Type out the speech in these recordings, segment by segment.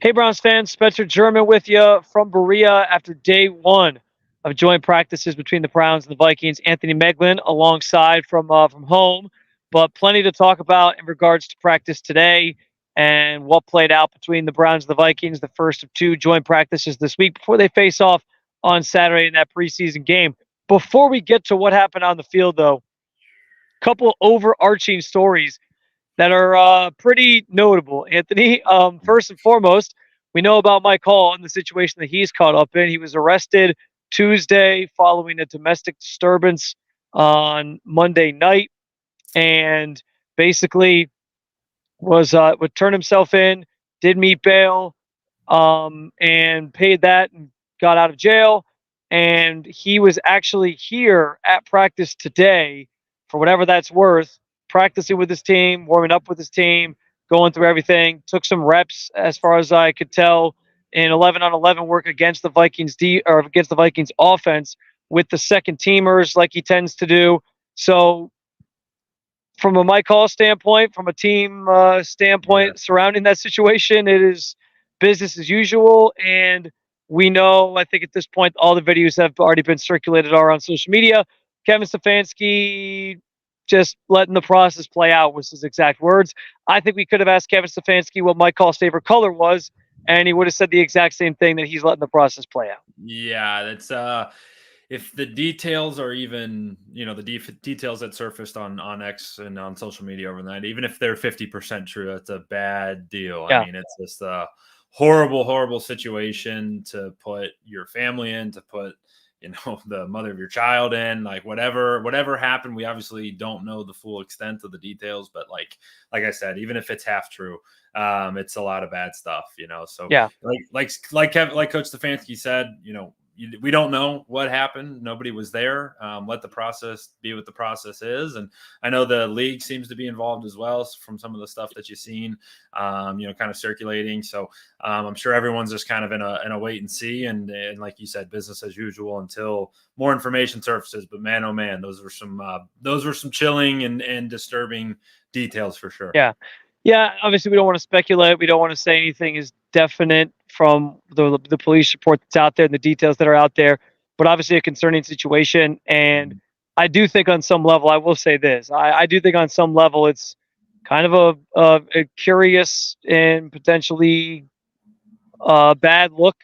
Hey, Browns fans, Spencer German with you from Berea after day one of joint practices between the Browns and the Vikings. Anthony Moeglin alongside from home, but plenty to talk about in regards to practice today and what played out between the Browns and the Vikings, the first of two joint practices this week before they face off on Saturday in that preseason game. Before we get to what happened on the field, though, a couple overarching stories that are pretty notable, Anthony. First and foremost, we know about Mike Hall and the situation that he's caught up in. He was arrested Tuesday following a domestic disturbance on Monday night, and basically would turn himself in, did meet bail, and paid that and got out of jail. And he was actually here at practice today, for whatever that's worth, practicing with his team, warming up with his team, going through everything. Took some reps, as far as I could tell, in 11-on-11 work against the Vikings against the Vikings offense with the second teamers, like he tends to do. So, from a Mike Hall standpoint, from a team standpoint surrounding that situation, it is business as usual. And we know, I think at this point, all the videos have already been circulated are on social media. Kevin Stefanski just letting the process play out was his exact words. I think we could have asked Kevin Stefanski what Mike Hall's favorite color was, and he would have said the exact same thing, that he's letting the process play out. Yeah, that's if the details are even, the details that surfaced on X and on social media overnight, even if they're 50% true, that's a bad deal. Yeah. I mean, it's just a horrible, horrible situation to put your family in, to put, the mother of your child in, like whatever happened. We obviously don't know the full extent of the details, but like I said, even if it's half true, it's a lot of bad stuff, So Yeah. like Coach Stefanski said, we don't know what happened. Nobody was there. Let the process be what the process is. And I know the league seems to be involved as well from some of the stuff that you've seen, kind of circulating. So I'm sure everyone's just kind of in a wait and see. And like you said, business as usual until more information surfaces. But man, oh man, those were some chilling and disturbing details for sure. Yeah. Yeah, obviously we don't want to speculate. We don't want to say anything is definite from the police report that's out there and the details that are out there. But obviously a concerning situation. And I do think on some level, I will say this. I do think on some level it's kind of a curious and potentially bad look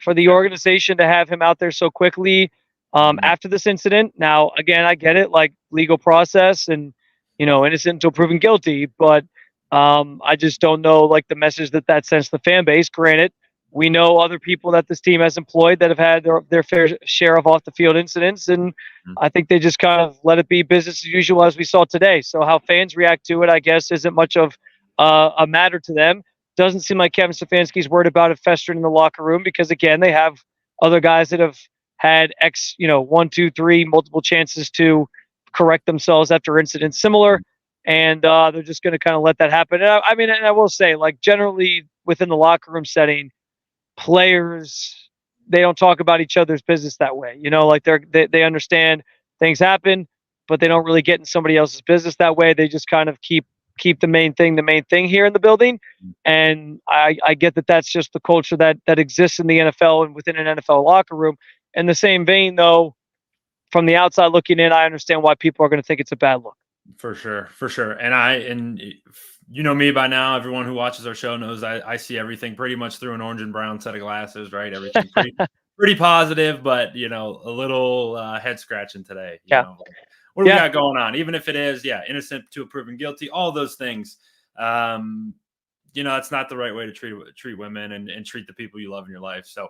for the organization to have him out there so quickly after this incident. Now, again, I get it, like legal process and, innocent until proven guilty. But I just don't know, like, the message that sends the fan base. Granted, we know other people that this team has employed that have had their fair share of off the field incidents, and I think they just kind of let it be business as usual, as we saw today. So how fans react to it, I guess, isn't much of a matter to them. Doesn't seem like Kevin Stefanski's worried about it festering in the locker room, because again, they have other guys that have had 1, 2, 3 multiple chances to correct themselves after incidents similar. And they're just going to kind of let that happen. And I will say, like, generally within the locker room setting, players, they don't talk about each other's business that way. Like they understand things happen, but they don't really get in somebody else's business that way. They just kind of keep the main thing here in the building. And I get that that's just the culture that exists in the NFL and within an NFL locker room. In the same vein, though, from the outside looking in, I understand why people are going to think it's a bad look. For sure. And me by now, everyone who watches our show knows I see everything pretty much through an orange and brown set of glasses, right? Everything pretty positive, but a little head scratching today. What do we got going on? Even if it is, innocent to proven guilty, all those things. It's not the right way to treat women and treat the people you love in your life. So,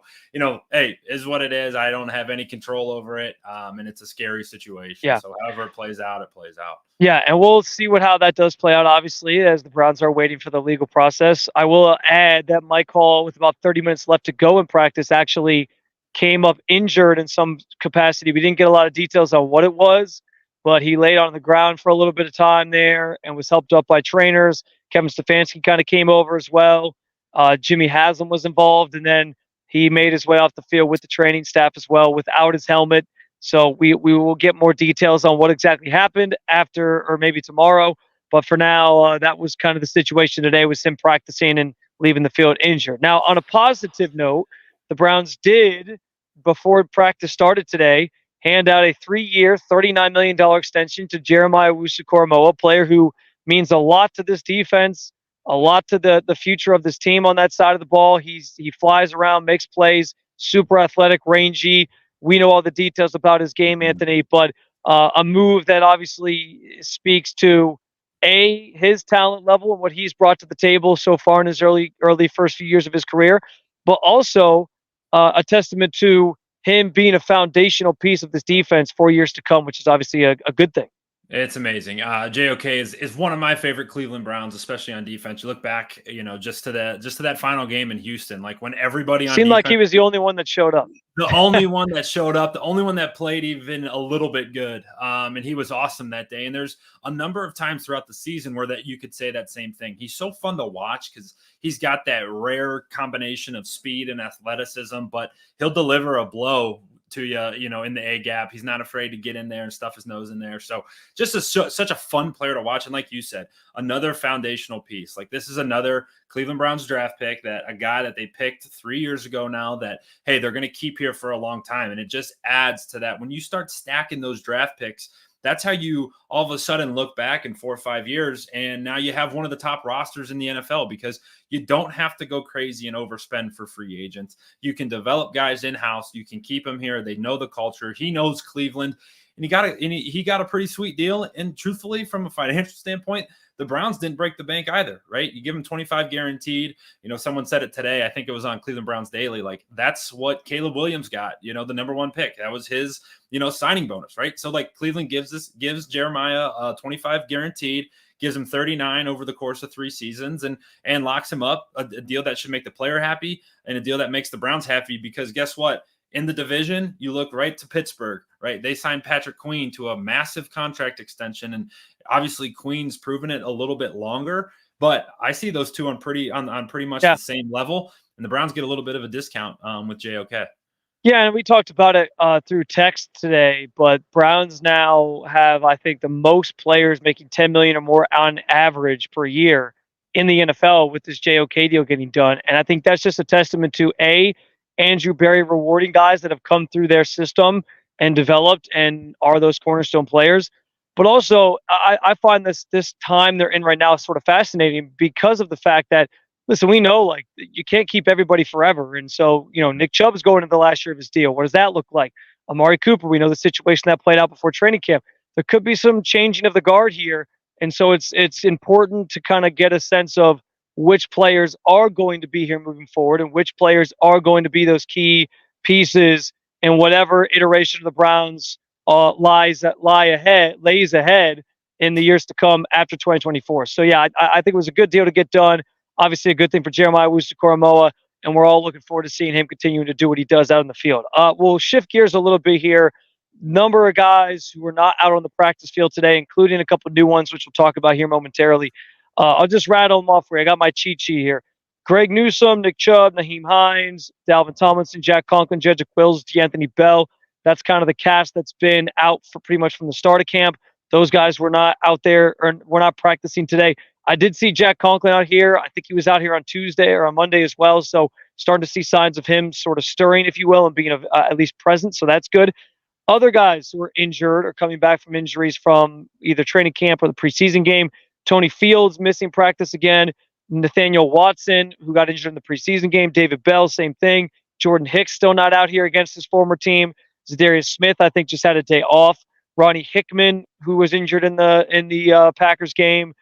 hey, is what it is. I don't have any control over it. And it's a scary situation. Yeah. So however it plays out, it plays out. Yeah, and we'll see how that does play out, obviously, as the Browns are waiting for the legal process. I will add that Mike Hall, with about 30 minutes left to go in practice, actually came up injured in some capacity. We didn't get a lot of details on what it was, but he laid on the ground for a little bit of time there and was helped up by trainers. Kevin Stefanski kind of came over as well. Jimmy Haslam was involved, and then he made his way off the field with the training staff as well without his helmet. So we will get more details on what exactly happened after, or maybe tomorrow. But for now, that was kind of the situation today, was him practicing and leaving the field injured. Now, on a positive note, the Browns did, before practice started today, hand out a 3-year, $39 million extension to Jeremiah Owusu-Koramoah, a player who means a lot to this defense, a lot to the future of this team on that side of the ball. He flies around, makes plays, super athletic, rangy. We know all the details about his game, Anthony, but a move that obviously speaks to his talent level and what he's brought to the table so far in his early first few years of his career, but also a testament to him being a foundational piece of this defense for years to come, which is obviously a good thing. It's amazing. JOK is one of my favorite Cleveland Browns, especially on defense. You look back, just to that final game in Houston, like when everybody on seemed defense, like he was the only one that showed up. The only one that showed up, the only one that played even a little bit good. And he was awesome that day. And there's a number of times throughout the season where that you could say that same thing. He's so fun to watch because he's got that rare combination of speed and athleticism, but he'll deliver a blow to you, in the A gap. He's not afraid to get in there and stuff his nose in there. So just such a fun player to watch. And like you said, another foundational piece. Like this is another Cleveland Browns draft pick, that a guy that they picked 3 years ago now that, hey, they're going to keep here for a long time. And it just adds to that. When you start stacking those draft picks, that's how you all of a sudden look back in 4 or 5 years, and now you have one of the top rosters in the NFL because you don't have to go crazy and overspend for free agents. You can develop guys in-house. You can keep them here. They know the culture. He knows Cleveland, and he got a pretty sweet deal. And truthfully, from a financial standpoint, the Browns didn't break the bank either, right? You give him 25 guaranteed. Someone said it today. I think it was on Cleveland Browns Daily. Like that's what Caleb Williams got, the number 1 pick. That was his, signing bonus, right? So like Cleveland gives Jeremiah 25 guaranteed, gives him 39 over the course of 3 seasons and locks him up, a deal that should make the player happy and a deal that makes the Browns happy, because guess what? In the division, you look right to Pittsburgh, right? They signed Patrick Queen to a massive contract extension, and obviously Queen's proven it a little bit longer. But I see those two on pretty much the same level, and the Browns get a little bit of a discount with JOK. Yeah, and we talked about it through text today, but Browns now have, I think, the most players making $10 million or more on average per year in the NFL with this JOK deal getting done. And I think that's just a testament to Andrew Berry rewarding guys that have come through their system and developed and are those cornerstone players. But also, I find this time they're in right now sort of fascinating because of the fact that, listen, we know like you can't keep everybody forever. And so, Nick Chubb's going into the last year of his deal. What does that look like? Amari Cooper, we know the situation that played out before training camp. There could be some changing of the guard here. And so it's important to kind of get a sense of which players are going to be here moving forward and which players are going to be those key pieces in whatever iteration of the Browns lays ahead in the years to come after 2024. So yeah, I think it was a good deal to get done. Obviously, a good thing for Jeremiah Owusu-Koramoah, and we're all looking forward to seeing him continuing to do what he does out in the field. We'll shift gears a little bit here. Number of guys who were not out on the practice field today, including a couple of new ones, which we'll talk about here momentarily. I'll just rattle them off for you. I got my cheat sheet here. Greg Newsome, Nick Chubb, Naheem Hines, Dalvin Tomlinson, Jack Conklin, Jedrick Wills, D'Anthony Bell. That's kind of the cast that's been out for pretty much from the start of camp. Those guys were not out there or were not practicing today. I did see Jack Conklin out here. I think he was out here on Tuesday or on Monday as well. So starting to see signs of him sort of stirring, if you will, and being at least present. So that's good. Other guys who are injured or coming back from injuries from either training camp or the preseason game. Tony Fields missing practice again. Nathaniel Watson, who got injured in the preseason game. David Bell, same thing. Jordan Hicks still not out here against his former team. Zadarius Smith, I think, just had a day off. Ronnie Hickman, who was injured in the Packers game.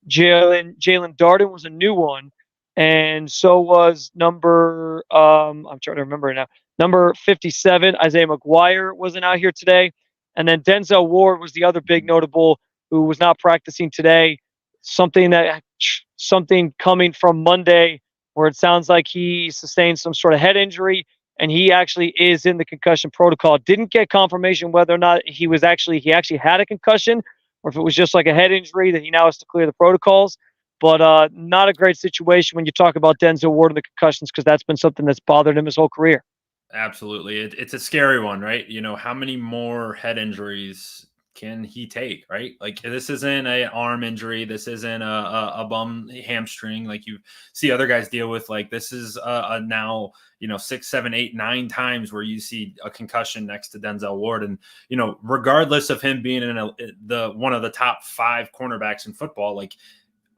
Jalen Darden was a new one, and so was number I'm trying to remember now. Number 57, Isaiah McGuire, wasn't out here today, and then Denzel Ward was the other big notable who was not practicing today. Something coming from Monday, where it sounds like he sustained some sort of head injury, and he actually is in the concussion protocol. Didn't get confirmation whether or not he actually had a concussion, or if it was just like a head injury that he now has to clear the protocols. But not a great situation when you talk about Denzel Ward and the concussions, because that's been something that's bothered him his whole career. Absolutely. It's a scary one, right? How many more head injuries can he take, right? Like this isn't an arm injury. This isn't a bum hamstring like you see other guys deal with. Like this is a now, 6, 7, 8, 9 times where you see a concussion next to Denzel Ward. And, regardless of him being in one of the top 5 cornerbacks in football, like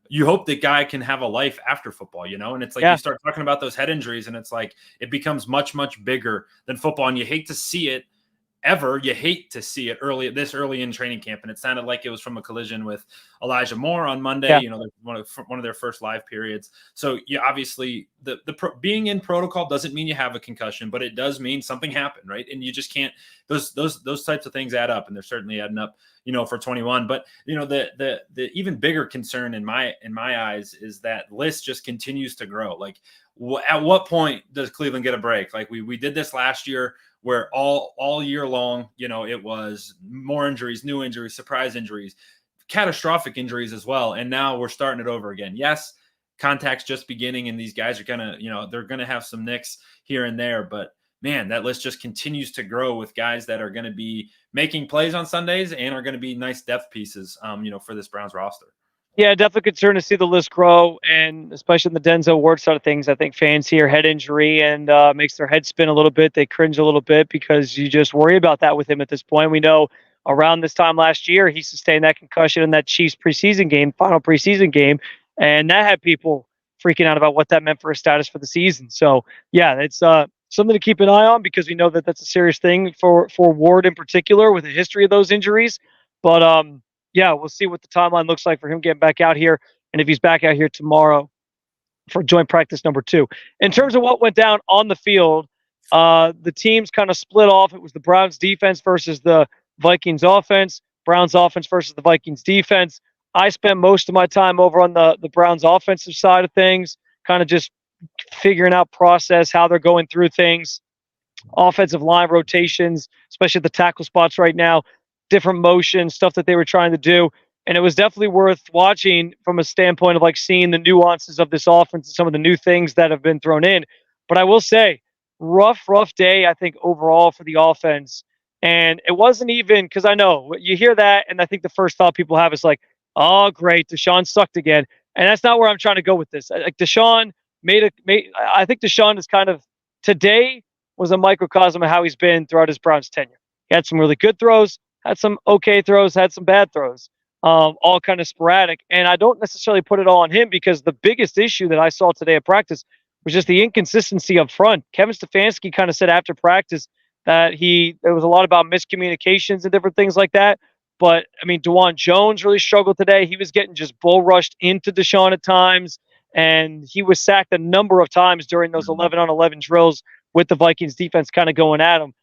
you hope that guy can have a life after football, and it's like you start talking about those head injuries and it's like it becomes much, much bigger than football. And you hate to see it you hate to see it this early in training camp. And it sounded like it was from a collision with Elijah Moore on Monday, one of their first live periods. So obviously the being in protocol doesn't mean you have a concussion, but it does mean something happened. Right. And you just can't, those types of things add up, and they're certainly adding up, for 21. But, the even bigger concern in my eyes is that list just continues to grow. Like at what point does Cleveland get a break? Like we did this last year, where all year long, it was more injuries, new injuries, surprise injuries, catastrophic injuries as well. And now we're starting it over again. Yes, contact's just beginning, and these guys are they're gonna have some nicks here and there. But man, that list just continues to grow with guys that are going to be making plays on Sundays and are going to be nice depth pieces, for this Browns roster. Yeah, definitely concerned to see the list grow, and especially in the Denzel Ward side of things. I think fans hear head injury and makes their head spin a little bit. They cringe a little bit because you just worry about that with him at this point. We know around this time last year, he sustained that concussion in that Chiefs final preseason game, and that had people freaking out about what that meant for his status for the season. So, yeah, it's something to keep an eye on, because we know that that's a serious thing for Ward in particular, with a history of those injuries. But yeah, we'll see what the timeline looks like for him getting back out here, and if he's back out here tomorrow for joint practice number 2. In terms of what went down on the field, the teams kind of split off. It was the Browns defense versus the Vikings offense, Browns offense versus the Vikings defense. I spent most of my time over on the Browns offensive side of things, kind of just figuring out process, how they're going through things, offensive line rotations, especially at the tackle spots right now, different motion stuff that they were trying to do. And it was definitely worth watching from a standpoint of like seeing the nuances of this offense and some of the new things that have been thrown in. But I will say, rough day, I think, overall for the offense. And it wasn't even, because I know you hear that, and I think the first thought people have is like, oh, great, Deshaun sucked again. And that's not where I'm trying to go with this. Like Deshaun I think Deshaun is kind of, today was a microcosm of how he's been throughout his Browns tenure. He had some really good throws, had some okay throws, had some bad throws, all kind of sporadic. And I don't necessarily put it all on him, because the biggest issue that I saw today at practice was just the inconsistency up front. Kevin Stefanski kind of said after practice that there was a lot about miscommunications and different things like that. But, I mean, DeJuan Jones really struggled today. He was getting just bull rushed into Deshaun at times, and he was sacked a number of times during those 11-on-11 drills with the Vikings defense kind of going at him.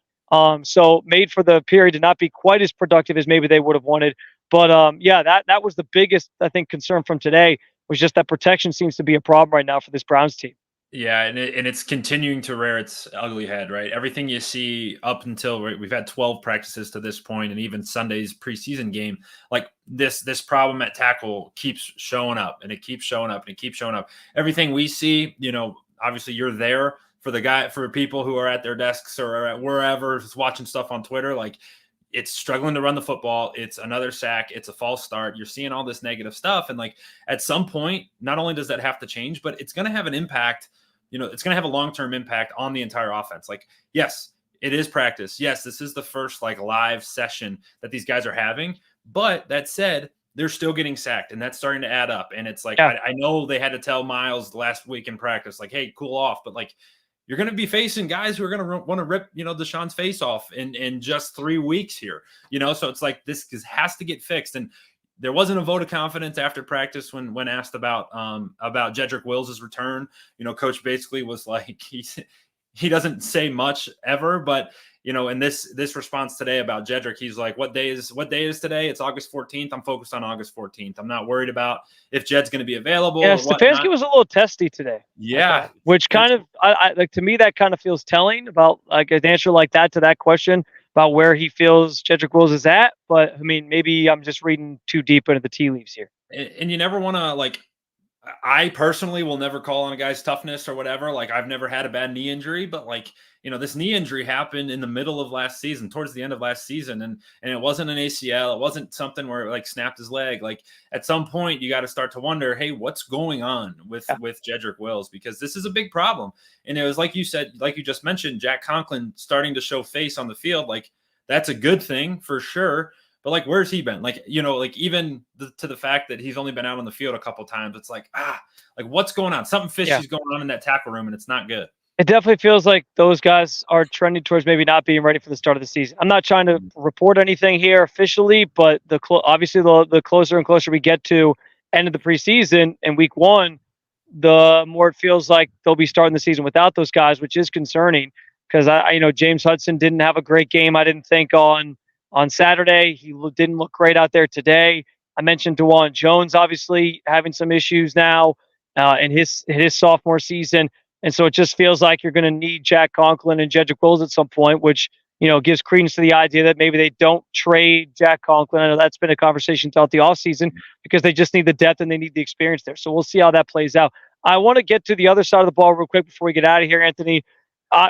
So made for the period to not be quite as productive as maybe they would have wanted. But yeah, that was the biggest, I think, concern from today, was just that protection seems to be a problem right now for this Browns team. Yeah, and it's continuing to rear its ugly head, right? Everything you see up until we've had 12 practices to this point, and even Sunday's preseason game, like this problem at tackle keeps showing up, and it keeps showing up, and it keeps showing up. Everything we see, obviously you're there for people who are at their desks or at wherever, just watching stuff on Twitter, like it's struggling to run the football. It's another sack. It's a false start. You're seeing all this negative stuff. And like at some point, not only does that have to change, but it's going to have an impact. It's going to have a long-term impact on the entire offense. Like, yes, it is practice. Yes, this is the first like live session that these guys are having. But that said, they're still getting sacked, and that's starting to add up. And it's like, I know they had to tell Miles last week in practice, like, hey, cool off. But like, you're going to be facing guys who are going to want to rip, Deshaun's face off in just 3 weeks here, so it's like this has to get fixed. And there wasn't a vote of confidence after practice when asked about Jedrick Wills' return. Coach basically was like, he doesn't say much ever, but in this response today about Jedrick, he's like, what day is today? It's August 14th. I'm focused on August 14th. I'm not worried about if Jed's going to be available. Yeah, Stefanski was a little testy today. Yeah. Which kind of, I like, to me, that kind of feels telling about like an answer like that to that question about where he feels Jedrick Wills is at. But I mean, maybe I'm just reading too deep into the tea leaves here. And you never want to like, I personally will never call on a guy's toughness or whatever. Like, I've never had a bad knee injury, but like, this knee injury happened in the middle of last season, towards the end of last season. And it wasn't an ACL. It wasn't something where it like snapped his leg. Like, at some point you got to start to wonder, hey, what's going on with Jedrick Wills? Because this is a big problem. And it was like you said, like you just mentioned, Jack Conklin starting to show face on the field. Like, that's a good thing for sure. But like, where's he been? Like, like even to the fact that he's only been out on the field a couple of times, it's like, like what's going on? Something fishy's going on in that tackle room, and it's not good. It definitely feels like those guys are trending towards maybe not being ready for the start of the season. I'm not trying to report anything here officially, but obviously the closer and closer we get to end of the preseason and week 1, the more it feels like they'll be starting the season without those guys, which is concerning because I James Hudson didn't have a great game. I didn't think on Saturday. He didn't look great out there today. I mentioned DeJuan Jones obviously having some issues now in his sophomore season. And so it just feels like you're going to need Jack Conklin and Jedrick Wills at some point, which, gives credence to the idea that maybe they don't trade Jack Conklin. I know that's been a conversation throughout the offseason because they just need the depth and they need the experience there. So we'll see how that plays out. I want to get to the other side of the ball real quick before we get out of here, Anthony.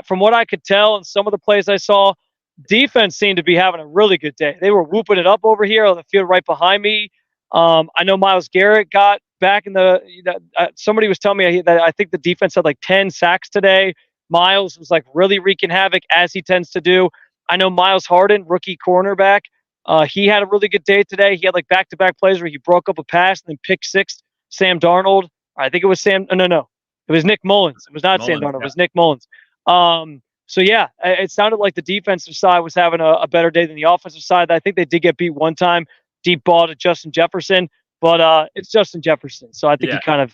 From what I could tell in some of the plays I saw, defense seemed to be having a really good day. They were whooping it up over here on the field right behind me. I know Myles Garrett got back in the somebody was telling me that I think the defense had like 10 sacks today. Myles was like really wreaking havoc as he tends to do. I know Miles Harden, rookie cornerback, he had a really good day today. He had like back-to-back plays where he broke up a pass and then picked six Sam Darnold. I think it was Sam. No. It was Nick Mullins. It was not Sam Darnold. Yeah. It was Nick Mullins. So yeah, it sounded like the defensive side was having a better day than the offensive side. I think they did get beat one time, deep ball to Justin Jefferson, but it's Justin Jefferson, so I think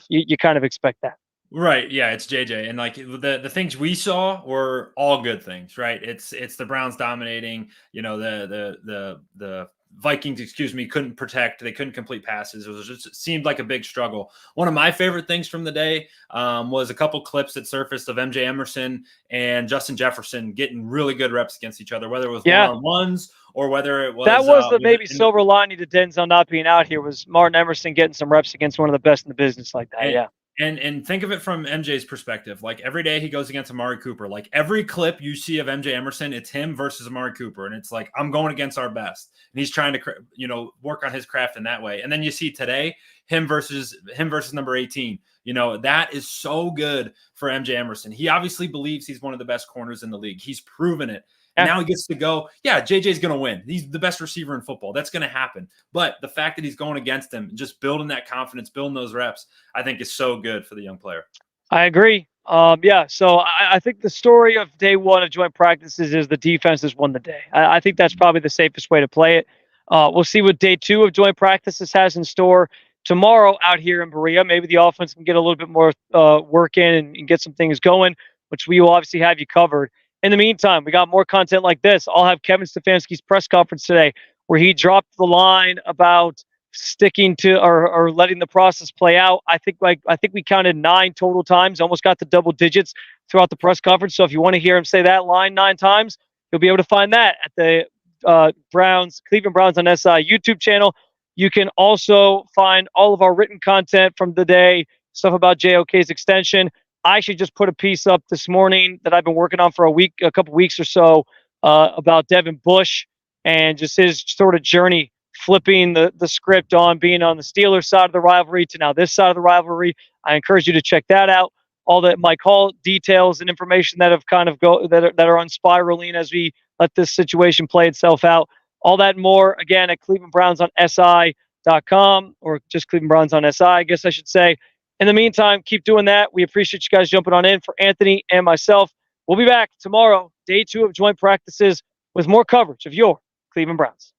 you kind of expect that. Right. Yeah, it's JJ. And like the things we saw were all good things, right? It's the Browns dominating, the Vikings, couldn't protect. They couldn't complete passes. It seemed like a big struggle. One of my favorite things from the day was a couple clips that surfaced of MJ Emerson and Justin Jefferson getting really good reps against each other, whether it was one-on-ones or whether it was... That was the maybe silver lining to Denzel not being out here was Martin Emerson getting some reps against one of the best in the business like that, And think of it from MJ's perspective. Like every day he goes against Amari Cooper. Like every clip you see of MJ Emerson, it's him versus Amari Cooper. And it's like, I'm going against our best. And he's trying to, work on his craft in that way. And then you see today, him versus number 18. That is so good for MJ Emerson. He obviously believes he's one of the best corners in the league. He's proven it. And now he gets to go, JJ's going to win. He's the best receiver in football. That's going to happen. But the fact that he's going against him, just building that confidence, building those reps, I think is so good for the young player. I agree. So I think the story of day one of joint practices is the defense has won the day. I think that's probably the safest way to play it. We'll see what day two of joint practices has in store tomorrow out here in Berea. Maybe the offense can get a little bit more work in and get some things going, which we will obviously have you covered. In the meantime, we got more content like this. I'll have Kevin Stefanski's press conference today where he dropped the line about sticking to or letting the process play out. I think we counted 9 total times, almost got to double digits throughout the press conference. So if you want to hear him say that line 9 times, you'll be able to find that at the Cleveland Browns on SI YouTube channel. You can also find all of our written content from the day, stuff about JOK's extension. I actually just put a piece up this morning that I've been working on for a couple weeks or so about Devin Bush and just his sort of journey, flipping the script on being on the Steelers side of the rivalry to now this side of the rivalry. I encourage you to check that out. All the Mike Hall details and information that have kind of that are unspiraling as we let this situation play itself out. All that and more, again, at Cleveland Browns on SI.com or just Cleveland Browns on SI, I guess I should say. In the meantime, keep doing that. We appreciate you guys jumping on in. For Anthony and myself, we'll be back tomorrow, day 2 of joint practices with more coverage of your Cleveland Browns.